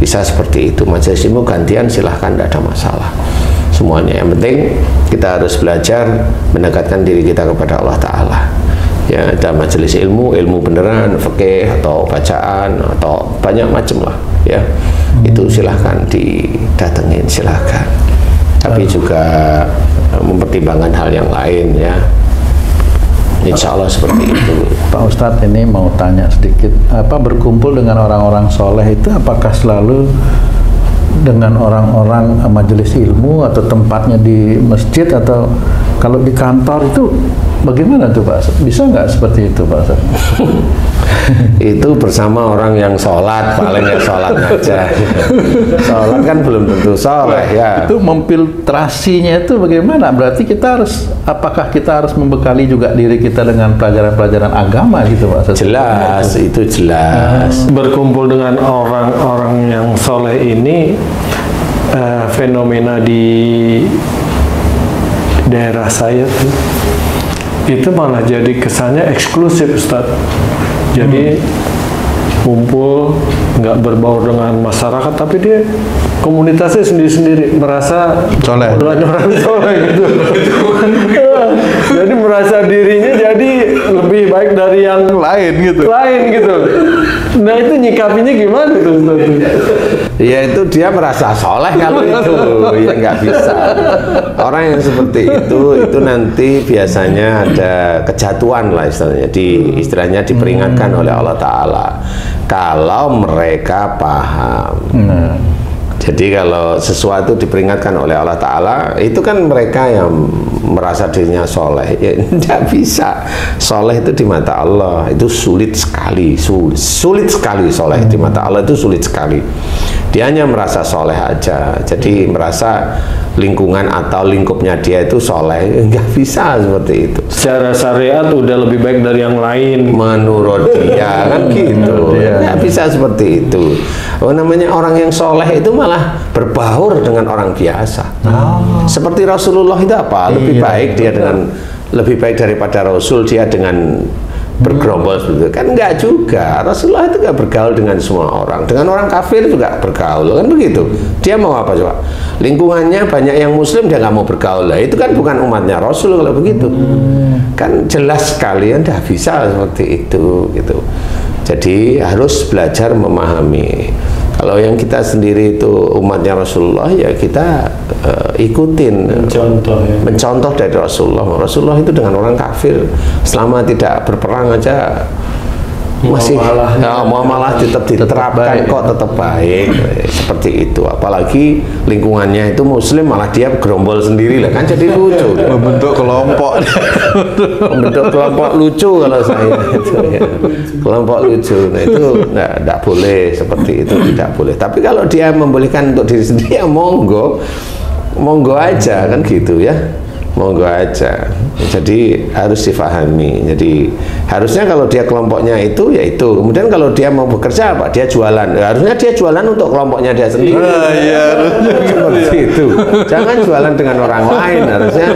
bisa seperti itu. Majelis ilmu gantian silahkan, tidak ada masalah semuanya. Yang penting kita harus belajar mendekatkan diri kita kepada Allah Ta'ala. Ya, ada majelis ilmu, ilmu beneran, fikih atau bacaan atau banyak macam lah. Ya, itu silahkan didatengin, silahkan. Tapi juga mempertimbangkan hal yang lain ya. Insya Allah seperti itu. Pak Ustadz, ini mau tanya sedikit, berkumpul dengan orang-orang soleh itu apakah selalu dengan orang-orang majelis ilmu atau tempatnya di masjid, atau kalau di kantor itu bagaimana tuh Pak? Bisa nggak seperti itu Pak Ustadz? Itu bersama orang yang sholat, paling ya sholat aja. Sholat kan belum tentu soleh ya. Itu memfiltrasinya itu bagaimana? Berarti apakah kita harus membekali juga diri kita dengan pelajaran-pelajaran agama gitu Pak? Jelas, itu jelas. Berkumpul dengan orang-orang yang soleh ini fenomena di daerah saya tuh, itu malah jadi kesannya eksklusif Ustadz. Jadi kumpul nggak berbaur dengan masyarakat, tapi dia komunitasnya sendiri-sendiri, merasa soleh, orang soleh gitu. Jadi merasa dirinya jadi lebih baik dari yang lain gitu. Nah itu nyikapinya gimana tuh Ustaz? Ya itu dia merasa soleh kalau itu ya nggak bisa. Orang yang seperti itu nanti biasanya ada kejatuhan lah istilahnya, diperingatkan oleh Allah Ta'ala kalau mereka paham. Jadi kalau sesuatu diperingatkan oleh Allah Ta'ala, itu kan mereka yang merasa dirinya soleh. Ya tidak bisa. Soleh itu di mata Allah itu sulit sekali, sulit sekali soleh di mata Allah itu sulit sekali. Dia hanya merasa soleh aja, jadi merasa lingkungan atau lingkupnya dia itu soleh, nggak bisa seperti itu. Secara syariat udah lebih baik dari yang lain menurut dia kan gitu. Nggak bisa seperti itu. Namanya orang yang soleh itu malah berbaur dengan orang biasa. Seperti Rasulullah itu apa? Lebih baik dia dengan lebih baik daripada Rasul dia dengan bergerombol gitu kan? Enggak juga. Rasulullah itu enggak bergaul dengan semua orang, dengan orang kafir juga bergaul kan begitu. Dia mau apa coba? Lingkungannya banyak yang muslim, dia nggak mau bergaul lah. Itu kan bukan umatnya Rasul kalau begitu. Kan jelas sekali, tidak bisa seperti itu gitu. Jadi harus belajar memahami. Kalau yang kita sendiri itu umatnya Rasulullah, ya kita ikutin, mencontoh dari Rasulullah. Rasulullah itu dengan orang kafir selama tidak berperang aja masih muamalah tetap diterapkan kok, tetap baik seperti itu. Apalagi lingkungannya itu muslim, malah dia gerombol sendiri lah kan, jadi lucu. Membentuk kelompok lucu kalau saya itu ya. Kelompok lucu. Nah itu tidak boleh seperti itu, tidak boleh. Tapi kalau dia membolehkan untuk diri sendiri ya monggo aja kan gitu ya. Monggo aja. Jadi harus difahami. Jadi harusnya kalau dia kelompoknya itu ya itu. Kemudian kalau dia mau bekerja apa? Dia jualan. Harusnya dia jualan untuk kelompoknya dia sendiri. Seperti itu. Jangan jualan dengan orang lain harusnya.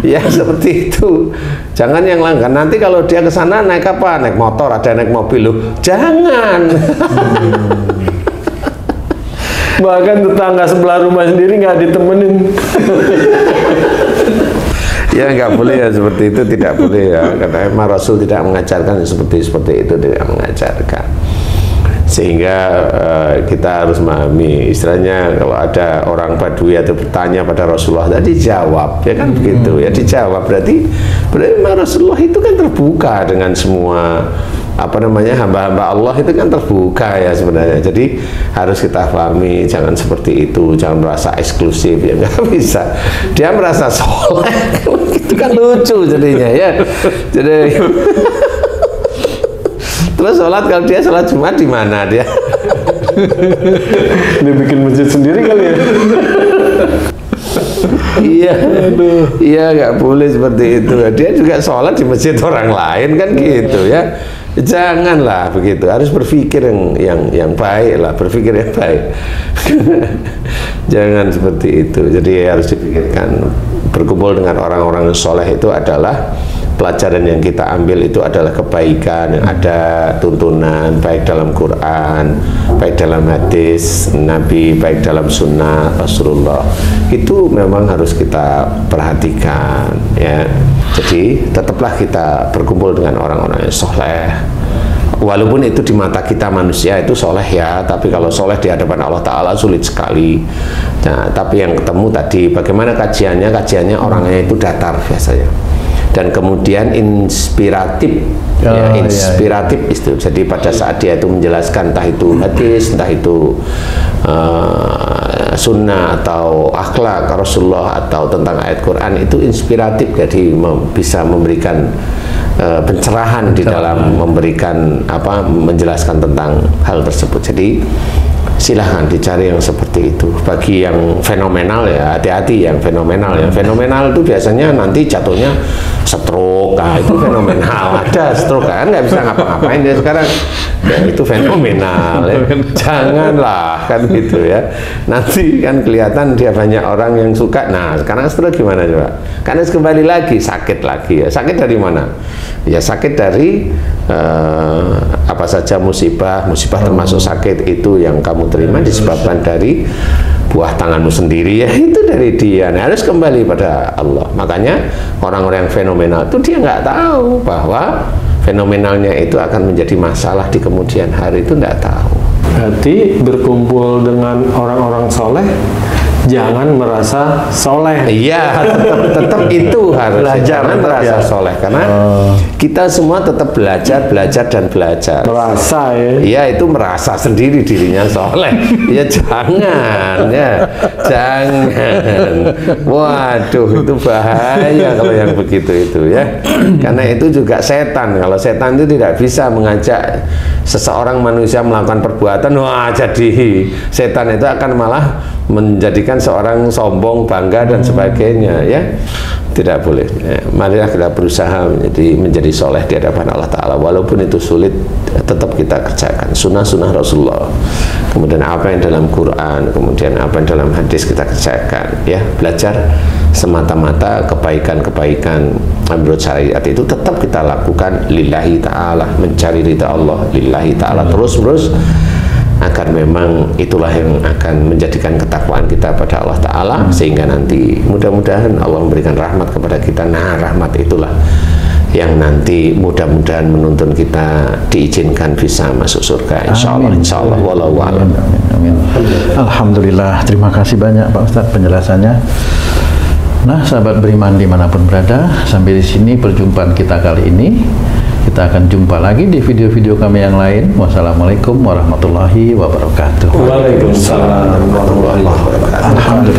ya seperti itu. Jangan yang langgan. Nanti kalau dia ke sana naik apa? Naik motor, ada naik mobil loh. Jangan. Bahkan tetangga sebelah rumah sendiri nggak ditemenin. Ya nggak boleh ya seperti itu, tidak boleh ya, karena emang Rasul tidak mengajarkan seperti itu, tidak mengajarkan. Sehingga kita harus memahami, istilahnya kalau ada orang Badui atau bertanya pada Rasulullah tadi jawab, ya kan begitu ya, dijawab berarti memang Rasulullah itu kan terbuka dengan semua hamba-hamba Allah itu kan terbuka ya sebenarnya. Jadi harus kita pahami, jangan seperti itu, jangan merasa eksklusif ya, nggak bisa. Dia merasa soleh, itu kan lucu jadinya ya. Jadi terus sholat, kalau dia sholat Jumat di mana dia? Dia bikin masjid sendiri kali ya. Iya nggak boleh seperti itu. Dia juga sholat di masjid orang lain kan gitu ya. Janganlah begitu, harus berpikir yang baik lah, berpikir yang baik. Jangan seperti itu. Jadi harus dipikirkan, berkumpul dengan orang-orang soleh itu adalah pelajaran yang kita ambil itu adalah kebaikan yang ada tuntunan baik dalam Quran, baik dalam hadis Nabi, baik dalam sunnah Rasulullah, itu memang harus kita perhatikan ya. Jadi tetaplah kita berkumpul dengan orang-orang yang soleh, walaupun itu di mata kita manusia itu soleh ya, tapi kalau soleh di hadapan Allah Ta'ala sulit sekali. Nah, tapi yang ketemu tadi bagaimana kajiannya orangnya itu datar biasanya, dan kemudian inspiratif ya, inspiratif itu. Jadi pada saat dia itu menjelaskan entah itu hadis, entah itu sunnah atau akhlak Rasulullah atau tentang ayat Quran, itu inspiratif, jadi bisa memberikan pencerahan di dalam memberikan menjelaskan tentang hal tersebut. Jadi silahkan dicari yang seperti itu. Bagi yang fenomenal ya hati-hati, yang fenomenal. Yang fenomenal itu biasanya nanti jatuhnya stroke. Nah, itu fenomenal. Ada stroke kan nggak bisa ngapa-ngapain dia sekarang. Ya, itu fenomenal ya. Janganlah kan gitu ya. Nanti kan kelihatan dia banyak orang yang suka. Nah, sekarang stroke gimana coba? Karena kembali lagi sakit lagi ya. Sakit dari mana? Ya sakit dari apa saja musibah termasuk sakit itu yang kamu terima disebabkan dari buah tanganmu sendiri ya, itu dari dia. Nah, harus kembali pada Allah. Makanya orang-orang yang fenomenal itu dia nggak tahu bahwa fenomenalnya itu akan menjadi masalah di kemudian hari, itu nggak tahu. Berarti berkumpul dengan orang-orang soleh, jangan merasa soleh. Iya, tetap itu harus jangan merasa soleh, karena kita semua tetap belajar dan belajar. Merasa ya? Iya, itu merasa sendiri dirinya soleh. Ya jangan, ya jangan. Waduh, itu bahaya kalau yang begitu itu ya. Karena itu juga setan. Kalau setan itu tidak bisa mengajak seseorang manusia melakukan perbuatan, wah jadi setan itu akan malah menjadikan seorang sombong, bangga dan sebagainya ya. Tidak boleh ya. Marilah kita berusaha menjadi soleh di hadapan Allah Ta'ala, walaupun itu sulit tetap kita kerjakan sunnah-sunnah Rasulullah, kemudian apa yang dalam Quran, kemudian apa yang dalam hadis kita kerjakan ya. Belajar semata-mata kebaikan-kebaikan menurut syariat itu tetap kita lakukan lillahi ta'ala, mencari ridha Allah lillahi ta'ala terus-menerus, agar memang itulah yang akan menjadikan ketakwaan kita pada Allah Ta'ala, sehingga nanti mudah-mudahan Allah memberikan rahmat kepada kita. Nah, rahmat itulah yang nanti mudah-mudahan menuntun kita diizinkan bisa masuk surga, insyaallah. Wallahu a'lam. Amin. Alhamdulillah, terima kasih banyak Pak Ustadz penjelasannya. Nah, sahabat beriman dimanapun berada, sampai di sini perjumpaan kita kali ini. Kita akan jumpa lagi di video-video kami yang lain. Wassalamualaikum warahmatullahi wabarakatuh. Waalaikumsalam warahmatullahi wabarakatuh. Alhamdulillah.